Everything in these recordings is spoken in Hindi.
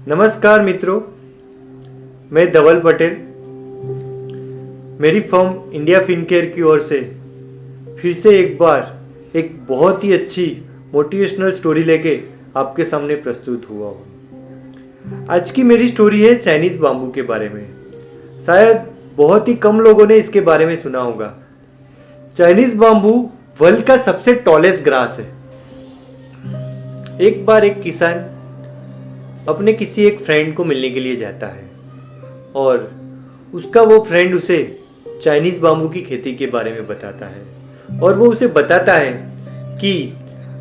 नमस्कार मित्रों, मैं धवल पटेल। मेरी फर्म इंडिया फिनकेयर की ओर से फिर से एक बार एक बहुत ही अच्छी मोटिवेशनल स्टोरी लेके आपके सामने प्रस्तुत हुआ हूँ। आज की मेरी स्टोरी है चाइनीज़ बाम्बू के बारे में। शायद बहुत ही कम लोगों ने इसके बारे में सुना होगा। चाइनीज़ बाम्बू वर्ल्ड का सबसे टॉलेस्ट ग्रास है। एक बार एक किसान अपने किसी एक फ्रेंड को मिलने के लिए जाता है और उसका वो फ्रेंड उसे चाइनीज़ बाम्बू की खेती के बारे में बताता है और वो उसे बताता है कि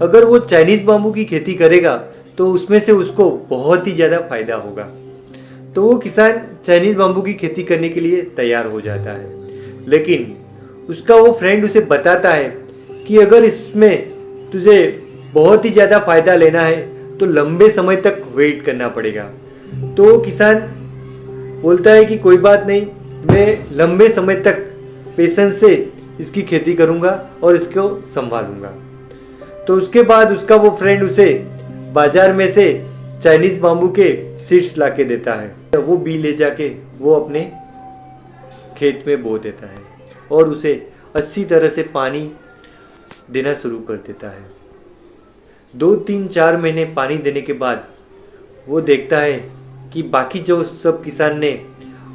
अगर वो चाइनीज़ बाम्बू की खेती करेगा तो उसमें से उसको बहुत ही ज़्यादा फायदा होगा। तो वो किसान चाइनीज़ बाम्बू की खेती करने के लिए तैयार हो जाता है, लेकिन उसका वो फ्रेंड उसे बताता है कि अगर इसमें तुझे बहुत ही ज़्यादा फायदा लेना है तो लंबे समय तक वेट करना पड़ेगा। तो किसान बोलता है कि कोई बात नहीं, मैं लंबे समय तक पेशेंस से इसकी खेती करूंगा और इसको संभालूंगा। तो उसके बाद उसका वो फ्रेंड उसे बाजार में से चाइनीज़ बाम्बू के सीड्स ला के देता है। वो बी ले जाके वो अपने खेत में बो देता है और उसे अच्छी तरह से पानी देना शुरू कर देता है। 2-3-4 महीने पानी देने के बाद वो देखता है कि बाकी जो सब किसान ने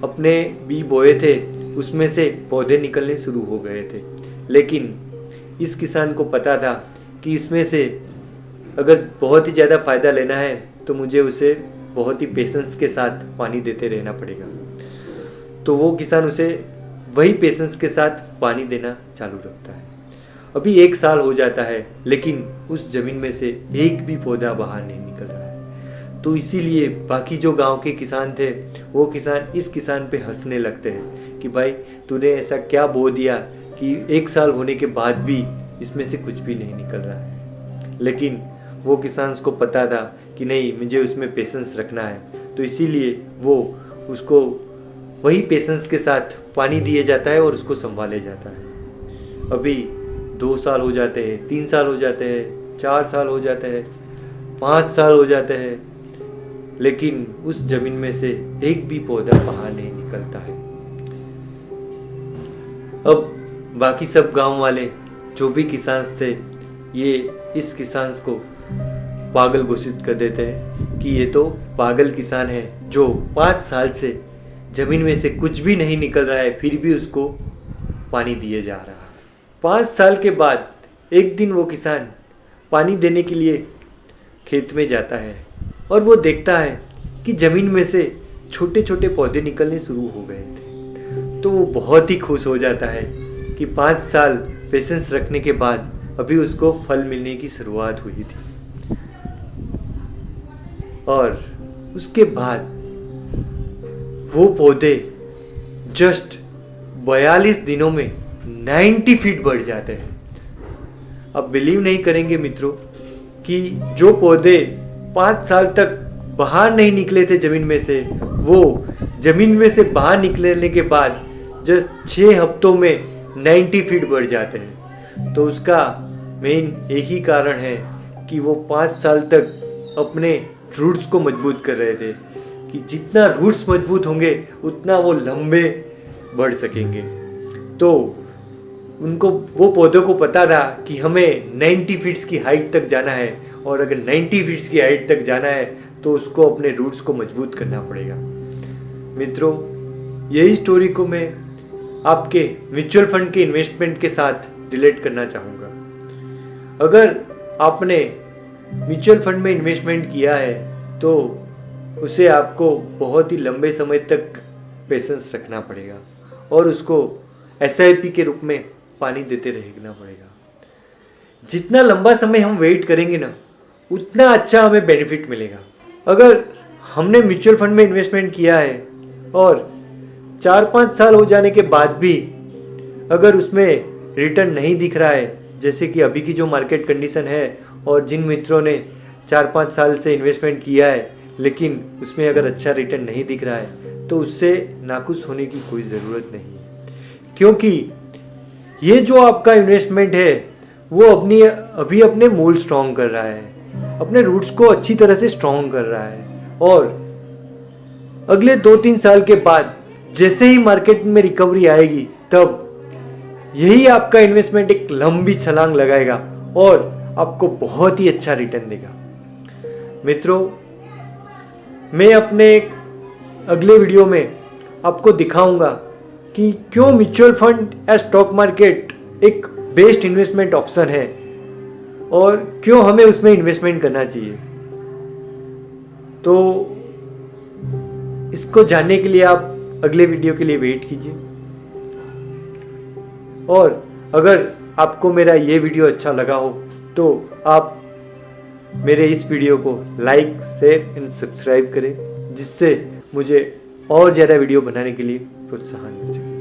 अपने बीज बोए थे उसमें से पौधे निकलने शुरू हो गए थे, लेकिन इस किसान को पता था कि इसमें से अगर बहुत ही ज़्यादा फ़ायदा लेना है तो मुझे उसे बहुत ही पेशेंस के साथ पानी देते रहना पड़ेगा। तो वो किसान उसे वही पेशेंस के साथ पानी देना चालू रखता है। अभी 1 साल हो जाता है, लेकिन उस जमीन में से एक भी पौधा बाहर नहीं निकल रहा है। तो इसीलिए बाकी जो गांव के किसान थे वो किसान इस किसान पे हंसने लगते हैं कि भाई तूने ऐसा क्या बो दिया कि 1 साल होने के बाद भी इसमें से कुछ भी नहीं निकल रहा है। लेकिन वो किसान को पता था कि नहीं, मुझे उसमें पेशेंस रखना है, तो इसीलिए वो उसको वही पेशेंस के साथ पानी दिए जाता है और उसको संभाले जाता है। अभी 2 साल हो जाते हैं, 3 साल हो जाते हैं, 4 साल हो जाते हैं, 5 साल हो जाते हैं, लेकिन उस जमीन में से एक भी पौधा बाहर नहीं निकलता है। अब बाकी सब गांव वाले जो भी किसान थे ये इस किसान को पागल घोषित कर देते हैं कि ये तो पागल किसान है जो 5 साल से जमीन में से कुछ भी नहीं निकल रहा है, फिर भी उसको पानी दिए जा रहा है। 5 साल के बाद एक दिन वो किसान पानी देने के लिए खेत में जाता है और वो देखता है कि ज़मीन में से छोटे छोटे पौधे निकलने शुरू हो गए थे। तो वो बहुत ही खुश हो जाता है कि 5 साल पेशेंस रखने के बाद अभी उसको फल मिलने की शुरुआत हुई थी। और उसके बाद वो पौधे जस्ट 42 दिनों में 90 फीट बढ़ जाते हैं। अब बिलीव नहीं करेंगे मित्रों कि जो पौधे 5 साल तक बाहर नहीं निकले थे जमीन में से, वो जमीन में से बाहर निकलने के बाद जस्ट 6 हफ्तों में 90 फीट बढ़ जाते हैं। तो उसका मेन एक ही कारण है कि वो 5 साल तक अपने रूट्स को मजबूत कर रहे थे कि जितना रूट्स मजबूत होंगे उतना वो लंबे बढ़ सकेंगे। तो उनको वो पौधों को पता था कि हमें 90 फीट्स की हाइट तक जाना है और अगर 90 फीट्स की हाइट तक जाना है तो उसको अपने रूट्स को मजबूत करना पड़ेगा। मित्रों, यही स्टोरी को मैं आपके म्यूचुअल फंड के इन्वेस्टमेंट के साथ रिलेट करना चाहूँगा। अगर आपने म्यूचुअल फंड में इन्वेस्टमेंट किया है तो उसे आपको बहुत ही लंबे समय तक पेशेंस रखना पड़ेगा और उसको SIP के रूप में पानी देते रहना पड़ेगा। जितना लंबा समय हम वेट करेंगे ना, उतना अच्छा हमें बेनिफिट मिलेगा। अगर हमने म्यूचुअल फंड में इन्वेस्टमेंट किया है और 4-5 साल हो जाने के बाद भी अगर उसमें रिटर्न नहीं दिख रहा है, जैसे कि अभी की जो मार्केट कंडीशन है, और जिन मित्रों ने 4-5 साल से इन्वेस्टमेंट किया है लेकिन उसमें अगर अच्छा रिटर्न नहीं दिख रहा है, तो उससे नाखुश होने की कोई ज़रूरत नहीं है, क्योंकि ये जो आपका इन्वेस्टमेंट है वो अभी अपने मूल स्ट्रॉन्ग कर रहा है, अपने रूट्स को अच्छी तरह से स्ट्रॉन्ग कर रहा है और अगले 2-3 साल के बाद जैसे ही मार्केट में रिकवरी आएगी, तब यही आपका इन्वेस्टमेंट एक लंबी छलांग लगाएगा और आपको बहुत ही अच्छा रिटर्न देगा। मित्रों, मैं अपने अगले वीडियो में आपको दिखाऊंगा कि क्यों म्यूचुअल फंड या स्टॉक मार्केट एक बेस्ट इन्वेस्टमेंट ऑप्शन है और क्यों हमें उसमें इन्वेस्टमेंट करना चाहिए। तो इसको जानने के लिए आप अगले वीडियो के लिए वेट कीजिए। और अगर आपको मेरा ये वीडियो अच्छा लगा हो तो आप मेरे इस वीडियो को लाइक, शेयर एंड सब्सक्राइब करें, जिससे मुझे और ज़्यादा वीडियो बनाने के लिए प्रोत्साहन मिल सके।